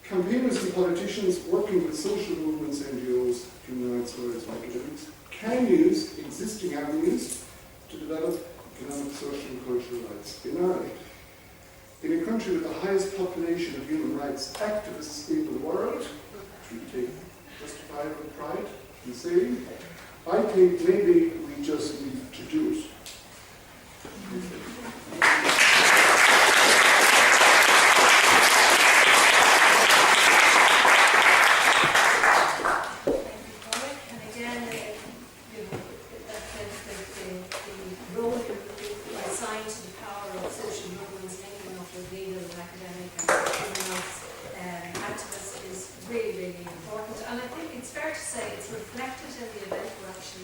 campaigners and politicians working with social movements, NGOs, human rights lawyers, and academics can use existing avenues to develop economic, social, and cultural rights in Ireland. In a country with the highest population of human rights activists in the world, which we take justifiable pride in saying, I think maybe we just need to do it.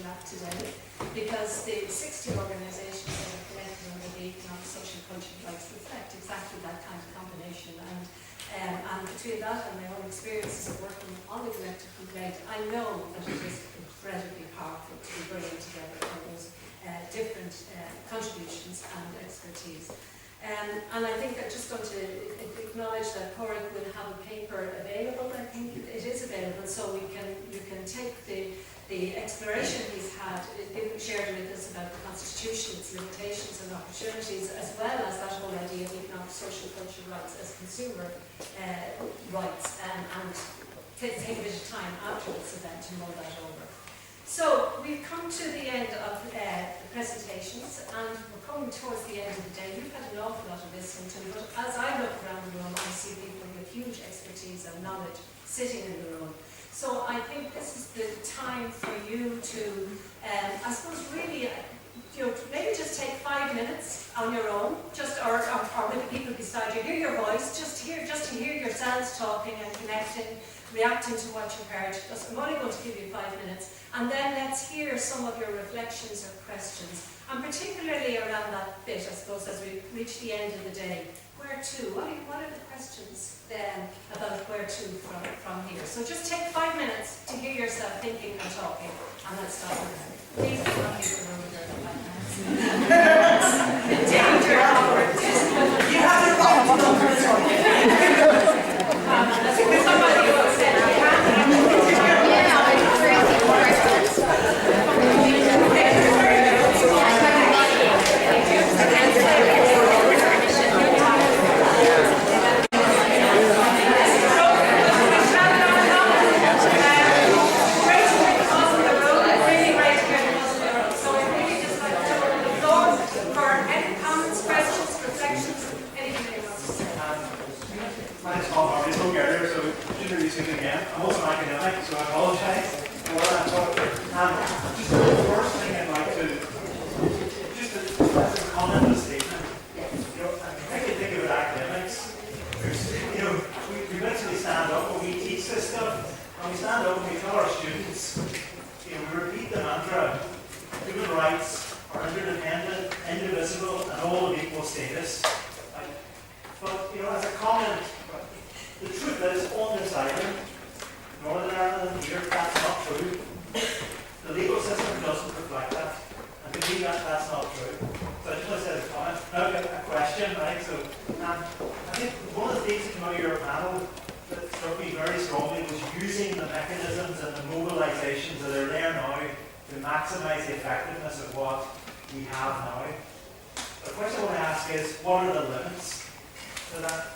that today, because the 60 organisations that are connected under the economic, social and cultural rights reflect exactly that kind of combination. And between that and my own experiences of working on the collective complaint, I know that it is incredibly powerful to be bringing together all those different contributions and expertise. And I think I just want to acknowledge that Corey will have a paper available. I think it is available, so you can take the exploration he's had, shared with us about the Constitution, its limitations and opportunities, as well as that whole idea of economic, social, cultural rights as consumer rights, and take a bit of time after this event to mull that over. So we've come to the end of the presentations, and we're coming towards the end of the day. We've had an awful lot of listening, but as I look around the room, I see people with huge expertise and knowledge sitting in the room. So I think this is the time for you to, I suppose, really, maybe just take 5 minutes on your own, or with the people beside you. Hear your voice, just to hear yourselves talking and connecting, reacting to what you've heard. I'm only going to give you 5 minutes. And then let's hear some of your reflections or questions. And particularly around that bit, I suppose, as we reach the end of the day. Where to? What are the questions then about where to from here? So just take 5 minutes to hear yourself thinking and talking. And let's start with that. Please do not use the room with your 5 minutes. Danger hour.
You have to call to go for this one.
Somebody will say,
I'm also an academic, so I apologise for what I'm talking about. Just the first thing I'd like to, just as a comment and a statement, I can think of it academics. We literally stand up when we teach this stuff, and we stand up and we tell our students, we repeat the mantra, human rights are interdependent, indivisible, and all of equal status. But, as a comment, the truth is, on this island, Northern Ireland here, that's not true. The legal system doesn't reflect that. And to me, that's not true. So I just want to say a comment. Now, a question, right? So, I think one of the things that came out of your panel that struck me very strongly was using the mechanisms and the mobilisations that are there now to maximise the effectiveness of what we have now. The question I want to ask is, what are the limits to that?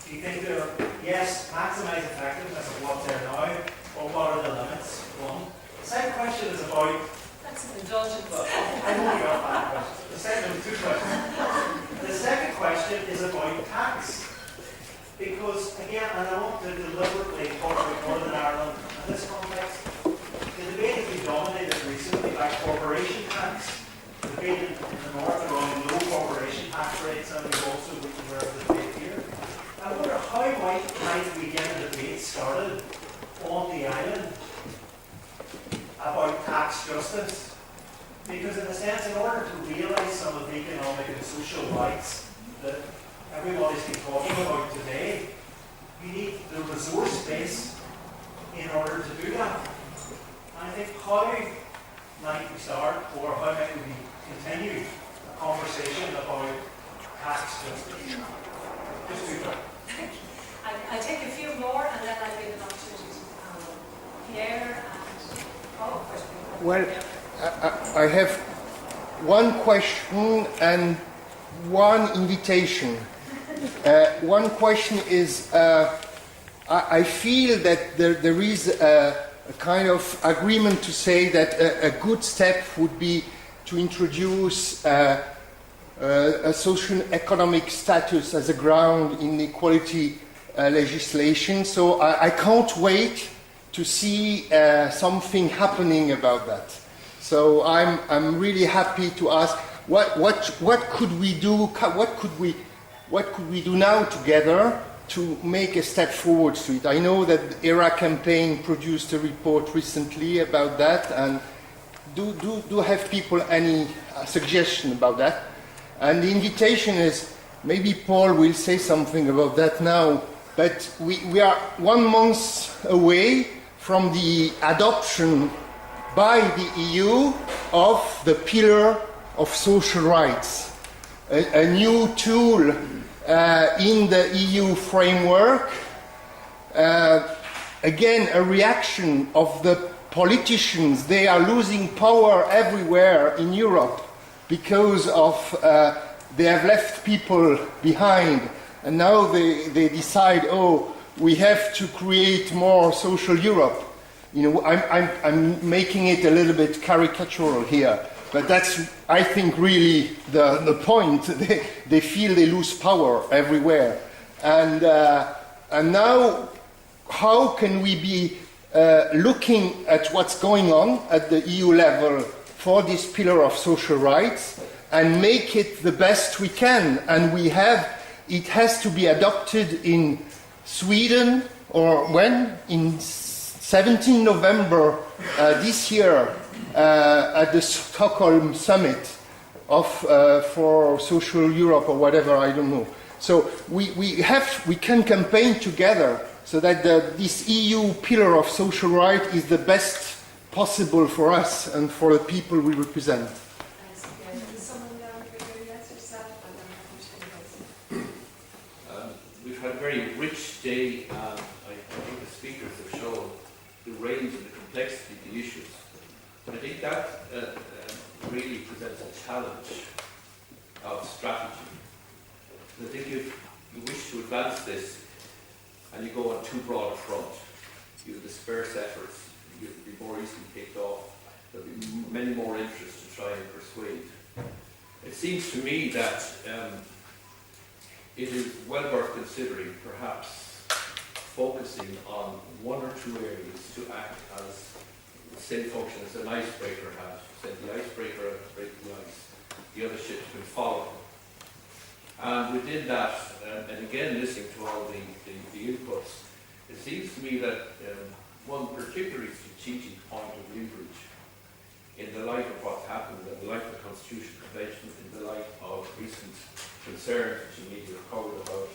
Do you think they're, yes, maximise effectiveness of what's there now, or what are the limits? One. The second question is about...
That's an indulgence.
I've only got 5 questions. The second, 2 questions. The second question is about tax. Because, again, and I want to deliberately talk about Northern Ireland in this context, the debate has been dominated recently by corporation tax. The debate in the north around low corporation tax rates, and we've also where the debate here. I wonder how might we get a debate started on the island about tax justice? Because in a sense, in order to realise some of the economic and social rights that everybody's been talking about today, you need the resource base in order to do that. And I think how might we start, or how might we continue a conversation about tax justice? Just do that.
I take a few more, and then I give an opportunity to Pierre and Paul.
Well, I have one question and one invitation. One question is, I feel that there is a kind of agreement to say that a good step would be to introduce a socio-economic status as a ground in equality legislation. So I can't wait to see something happening about that. So I'm really happy to ask what could we do? What could we do now together to make a step forward to it? I know that the ERA campaign produced a report recently about that, and do have people any suggestion about that? And the invitation is, maybe Paul will say something about that now, but we are 1 month away from the adoption by the EU of the pillar of social rights, a new tool in the EU framework. Again, a reaction of the politicians. They are losing power everywhere in Europe because of they have left people behind, and now they decide, oh, we have to create more social Europe. You know, I'm making it a little bit caricatural here, but that's, I think, really the point. They feel they lose power everywhere, and now, how can we be looking at what's going on at the EU level for this pillar of social rights and make it the best we can? And it has to be adopted in Sweden, or when? In 17 November this year at the Stockholm Summit for Social Europe or whatever, I don't know. So we can campaign together so that this EU pillar of social right is the best possible for us and for the people we represent.
Thanks, Pierre. Is someone down here? Yes, yourself, and then I'll finish.
We've had a very rich day, and I think the speakers have shown the range and the complexity of the issues. But I think that really presents a challenge of strategy. I think if you wish to advance this and you go on too broad a front, you disperse efforts, you'll be more easily kicked off, there'll be many more interests to try and persuade. It seems to me that it is well worth considering perhaps focusing on 1 or 2 areas to act as the same function as an icebreaker has. Said the icebreaker has to break the ice, the other ships can follow. And within that, and again listening to all the inputs, it seems to me that one particularly strategic point of leverage in the light of what's happened, in the light of the Constitutional Convention, in the light of recent concerns which the media have covered about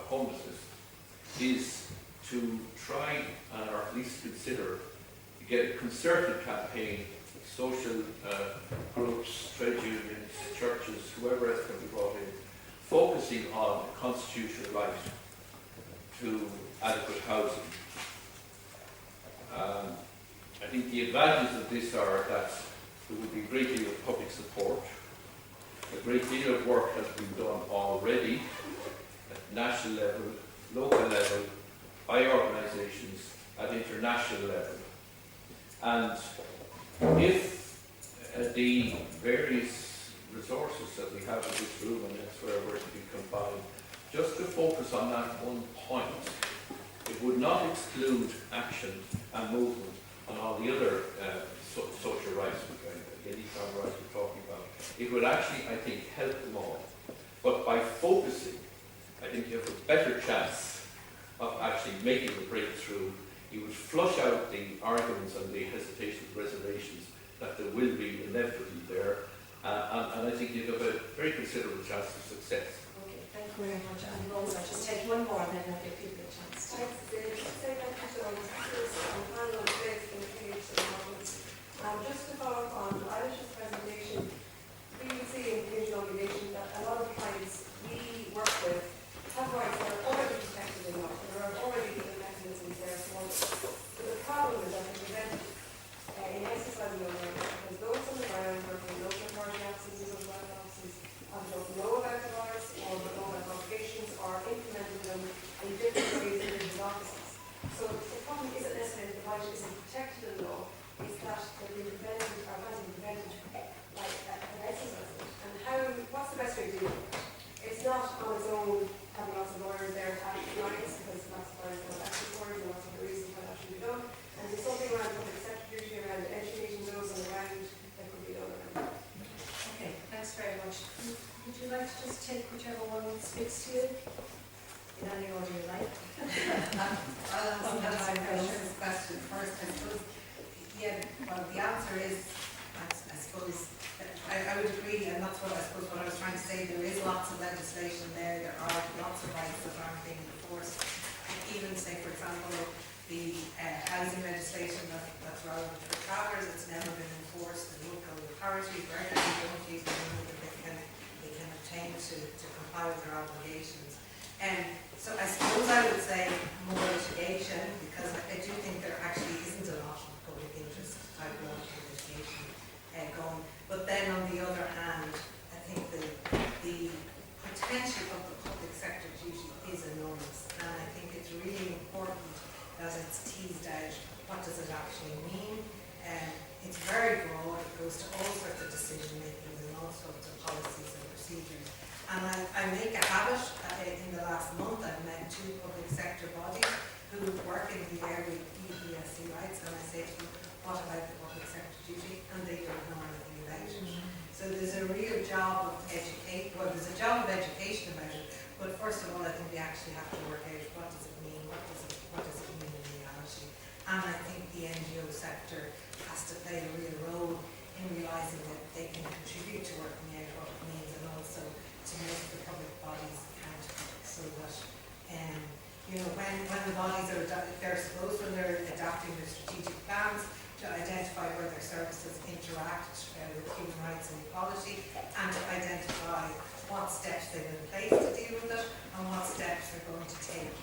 homelessness, is to try and or at least consider to get a concerted campaign, social groups, trade unions, churches, whoever else can be brought in, focusing on the constitutional right to adequate housing. I think the advantages of this are that there will be a great deal of public support. A great deal of work has been done already at national level, local level, by organisations, at international level. And if the various resources that we have in this room and elsewhere were to be combined, just to focus on that one point, it would not exclude action and movement on all the other social rights, the economic rights we're talking about. It would actually, I think, help them all. But by focusing, I think you have a better chance of actually making the breakthrough. You would flush out the arguments and the hesitations, reservations that there will be inevitably there, and I think you have a very considerable chance of success.
Okay, thank you very much. And Rose, I'll just take one more and then I'll give people a chance.
Just to follow up on Irish's presentation, we can see in community obligation that a lot of clients we work with have rights that are already protected in law, and there are already legal mechanisms there for them. But the problem is that they prevent in exercising those rights because those on the ground working in local authority offices and land offices don't know about the rights or don't know about obligations or implementing them in different ways in different offices. So the problem isn't necessarily the right isn't protected in law, it's that they're being prevented or has been prevented from exercising it. And what's the best way to do it? It's not on its own having lots of lawyers there to act clients because lots of lawyers have access lawyers and lots of the reasons why that should be done. And there's something around public secretary, around educating those on the ground that could be done around that.
Okay, thanks very much. Would you like to just take whichever one speaks to you? In any order you like.
I'll answer this question first. I suppose, yeah, well, the answer is say, for example, the housing legislation that's relevant for travellers, it's never been enforced. The local authorities regularly don't use the money that they can obtain to comply with their obligations. So I suppose I would say more litigation, because I do think there actually isn't a lot of public interest type of litigation going. But then on the other hand, I think the potential of the public sector duty is enormous, and I think it's really important that it's teased out. What does it actually mean? It's very broad. It goes to all sorts of decision making and all sorts of policies and procedures. And I make a habit, in the last month I've met 2 public sector bodies who work in the area of ESC rights, and I say to them, what about the public sector duty? And they don't know anything about it. So there's a real job of education about it, but first of all I think we actually have to work out what does it mean, what does it mean in reality. And I think the NGO sector has to play a real role in realising that they can contribute to working out what it means, and also to make the public bodies accountable, so that when the bodies are they're supposed, when they're adapting their strategic plans, to identify where their services interact with human rights and equality, and to identify what steps they've in place to deal with it and what steps they're going to take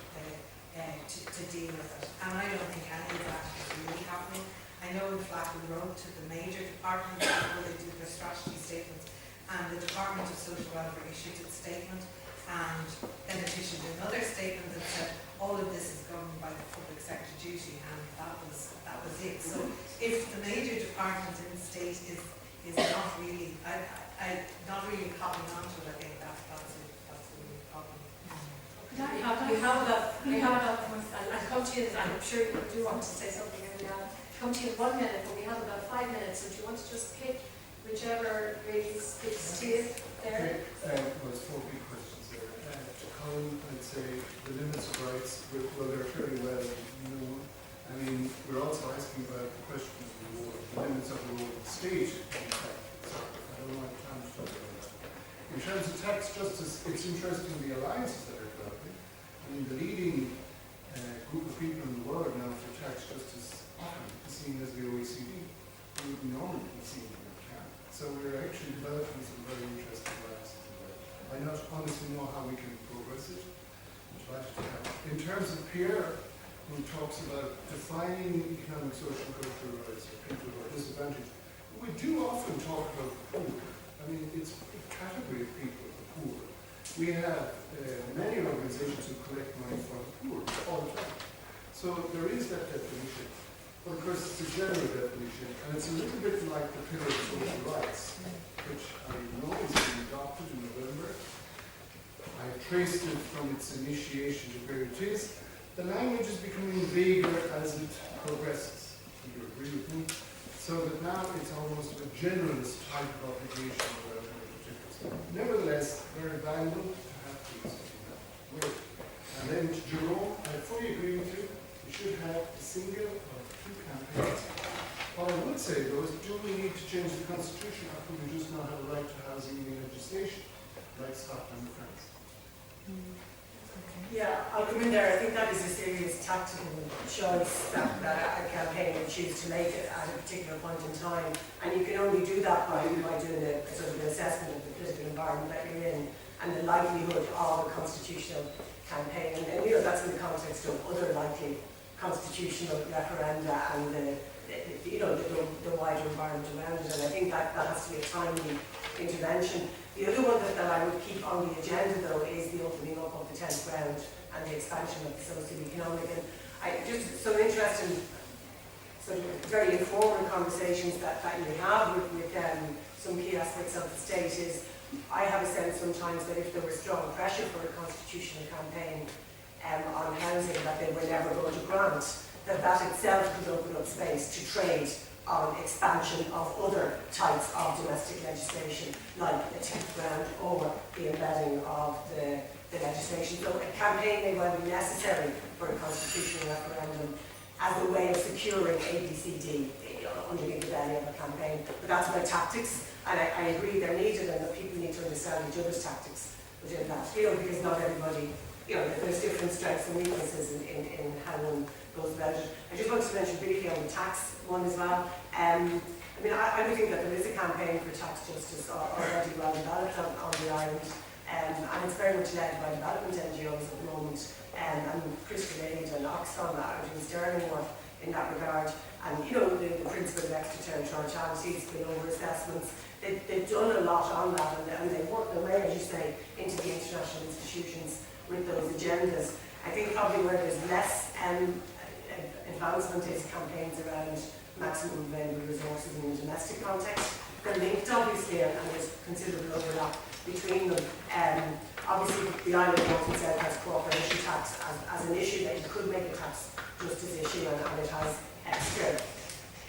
to deal with it. And I don't think any of that is really happening. I know in fact we wrote to the major departments before they did their strategy statements, and the Department of Social Welfare issued its statement, and then it issued another statement that said all of this is governed by the public sector duty, and that was it. So if the major department in the state is not really not really copying onto it, I think that's a real problem.
We have about, I'll come to you, I'm sure you do want to say something, and I'll come to you in 1 minute, but we have about 5 minutes, so do you want to just pick whichever really speaks to you there?
Okay, well, there's 4 big questions there. To Colin, I'd say the limits of rights, well, they're fairly well known. I mean, we're also asking about the question of the role, the limits of the role of the state in fact. So I don't want time to talk about that. In terms of tax justice, it's interesting the alliances that are developing. I mean, the leading group of people in the world now for tax justice often is seen as the OECD, who would normally be seen as Canada. So we're actually developing some very interesting alliances in there. I not honestly know how we can progress it. In terms of Pierre, who talks about defining economic, social, and cultural rights of people who are disadvantaged, we do often talk about the poor. I mean, it's a category of people, the poor. We have many organizations who collect money for the poor all the time. So there is that definition. But of course, it's a general definition, and it's a little bit like the pillar of social rights, which I know is being adopted in November. I traced it from its initiation to where it is. The language is becoming vaguer as it progresses. Do you agree with me? So that now it's almost a generalist type of obligation without any particular stuff. Nevertheless, very valuable to have these in that way. And then to Jerome, I fully agree with you. We should have a single or 2 campaigns. What I would say though is, do we need to change the constitution, or could we just not have a right to housing in legislation, like Scotland and France?
Yeah, I'll come in there. I think that is a serious tactical choice that a campaign would choose to make it at a particular point in time. And you can only do that by doing a sort of an assessment of the political environment that you're in and the likelihood of a constitutional campaign. And that's in the context of other likely constitutional referenda and the wider environment around it. And I think that has to be a timely intervention. The other one that I would keep on the agenda, though, is the opening up of the 10th round and the expansion of the socio-economic. And just some interesting, sort of very informative conversations that you have with some key aspects of the state is, I have a sense sometimes that if there was strong pressure for a constitutional campaign on housing that they were never going to grant, that itself could open up space to trade on expansion of other types of domestic legislation, like the 10th round or the embedding of the legislation. So a campaign may well be necessary for a constitutional referendum as a way of securing ABCD underneath the belly of a campaign. But that's about tactics, and I agree they're needed, and that people need to understand each other's tactics within that field, because not everybody there's different strengths and weaknesses in how one goes about it. I just want to mention briefly on the tax one as well. I would think that there is a campaign for tax justice already well developed on the island, and it's very much led by development NGOs at the moment, and Crystal Aid and Oxfam are doing sterling work in that regard. And the principle of extraterritoriality, spillover assessments, they've done a lot on that, and they work their way, as you say, into the international institutions with those agendas. I think probably where there's less advancement is campaigns around maximum available resources in the domestic context. They're linked obviously, and there's considerable overlap between them. Obviously the island North and South has cooperation tax as an issue that you could make a tax justice issue, and it has extra,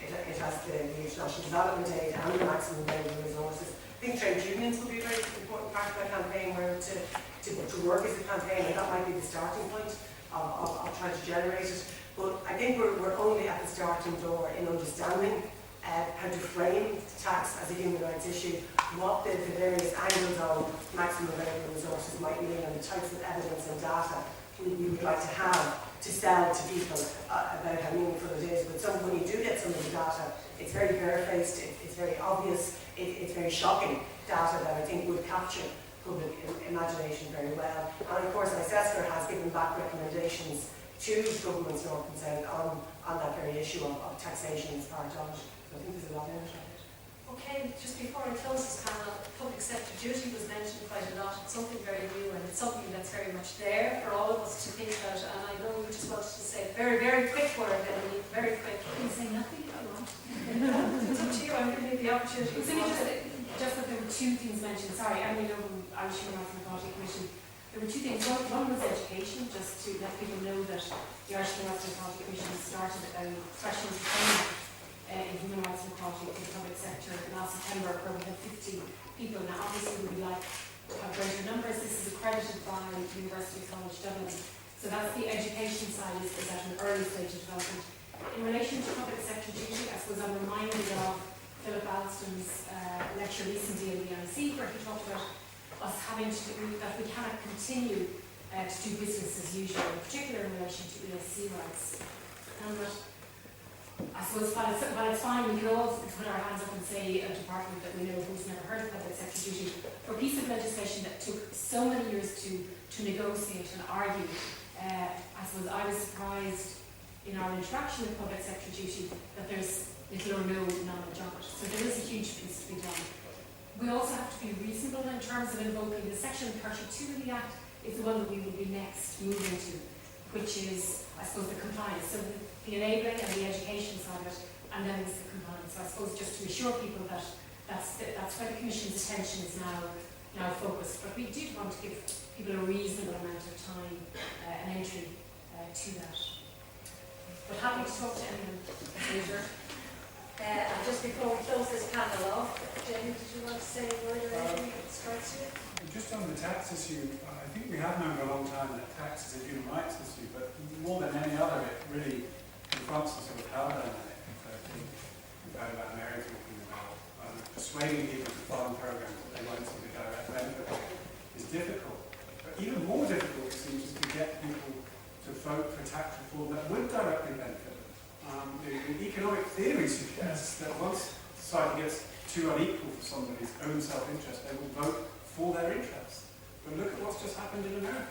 it has the international development aid and the maximum available resources. I think trade unions will be a very important part of that campaign, where to work as a campaign, and that might be the starting point of trying to generate it. But I think we're only at the starting door in understanding how to frame tax as a human rights issue, what the various angles of maximum available resources might mean, and the types of evidence and data we would like to have to sell to people about how meaningful it is. But when you do get some of the data, it's very barefaced, it's very obvious, it's very shocking data that I think would capture public imagination very well. And of course, ICESCR has given back recommendations to governments north and south on that very issue of taxation as part of it. So I think there's a lot in it.
Okay, just before I close this panel, public sector duty was mentioned quite a lot. It's something very new, and it's something that's very much there for all of us to think about. And I know you just wanted to say a very, very quick word, Emily, very quick.
You can say nothing if you want.
It's up to you, I'm going to give the opportunity.
It's only just that there were two things mentioned. Sorry, I'm over Irish Human Rights and Equality Commission. There were two things. One was education, just to let people know that the Irish Human Rights and Equality Commission started a threshold training in human rights and equality in the public sector last September, where we had 50 people. Now, obviously, we would like to have greater numbers. This is accredited by University College Dublin. So that's the education side, is at an early stage of development. In relation to public sector duty, I suppose I'm reminded of Philip Alston's lecture recently in the ESC, where he talked about us having to do, that we cannot continue to do business as usual, in particular in relation to ESC rights. And that, I suppose, while it's fine, we can all put our hands up and say a department that we know who's never heard of public sector duty, for a piece of legislation that took so many years to negotiate and argue. I suppose I was surprised in our interaction with public sector duty that there's little or no knowledge of it. So there is a huge piece to be done. We also have to be reasonable in terms of invoking the section 32 of the Act is the one that we will be next moving to, which is, I suppose, the compliance. So the enabling and the education side of it, and then there's the compliance. So I suppose just to assure people that that's where the Commission's attention is now focused. But we did want to give people a reasonable amount of time and entry to that. But happy to talk to anyone later.
And just before we close this panel off, Jamie, did you want to say a word or anything that strikes you?
Just on the tax issue, I think we have known for a long time that tax is a human rights issue, but more than any other, it really confronts the sort of power dynamic. I think we've heard about Mary talking about persuading people to fund programs that they won't see the direct benefit of is difficult. But even more difficult, it seems, is to get people to vote for tax reform that would directly benefit them. The economic theory suggests that once society gets too unequal for somebody's own self-interest, they will vote for their interests. But look at what's just happened in America.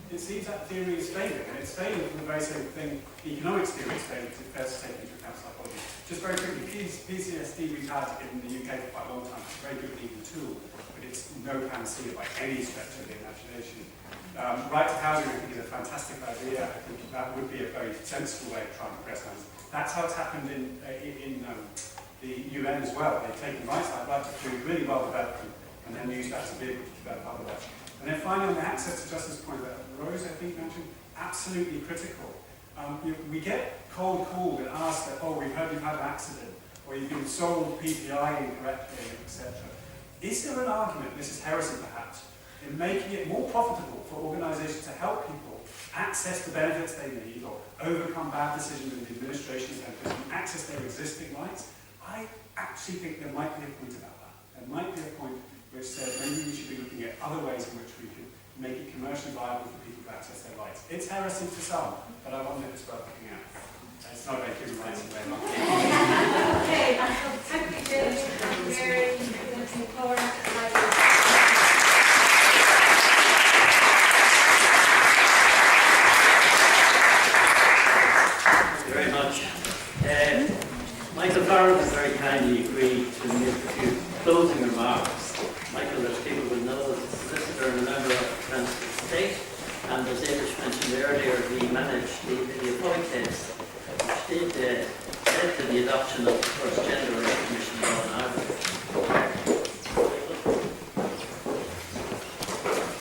It seems that theory is failing, and it's failing for the very same thing the economics theory is failing, because it fails to take into account psychology. Just very quickly, PCSD we've had in the UK for quite a long time. It's a very good legal tool, but it's no panacea by any stretch of the imagination. Right to housing, I think, is a fantastic idea. I think that would be a very sensible way of trying to press hands. That's how it's happened in the UN as well. They've taken right to food, really well developed, and then used that as a vehicle to develop other life. And then finally, on the access to justice point that Rose, I think, mentioned, absolutely critical. We get cold called and asked that, oh, we've heard you've had an accident, or you've been sold PPI incorrectly, etc. Is there an argument, this is heresy perhaps, in making it more profitable for organisations to help people access the benefits they need, or overcome bad decisions in the administration of benefits, and access their existing rights? I actually think there might be a point about that. There might be a point which says maybe we should be looking at other ways in which we could make it commercially viable for people to access their rights. It's heresy to some, but I wonder if it's worth looking at. It's not a very human rights way.
Okay, thank you, James, and Mary, and Cora, and
Very much. Michael Farrell has very kindly agreed to make a few closing remarks. Michael, as people will know, is a solicitor and a member of the Transport State, and as Irish mentioned earlier, he managed the Appoint case, which led to the adoption of the first gender rights commission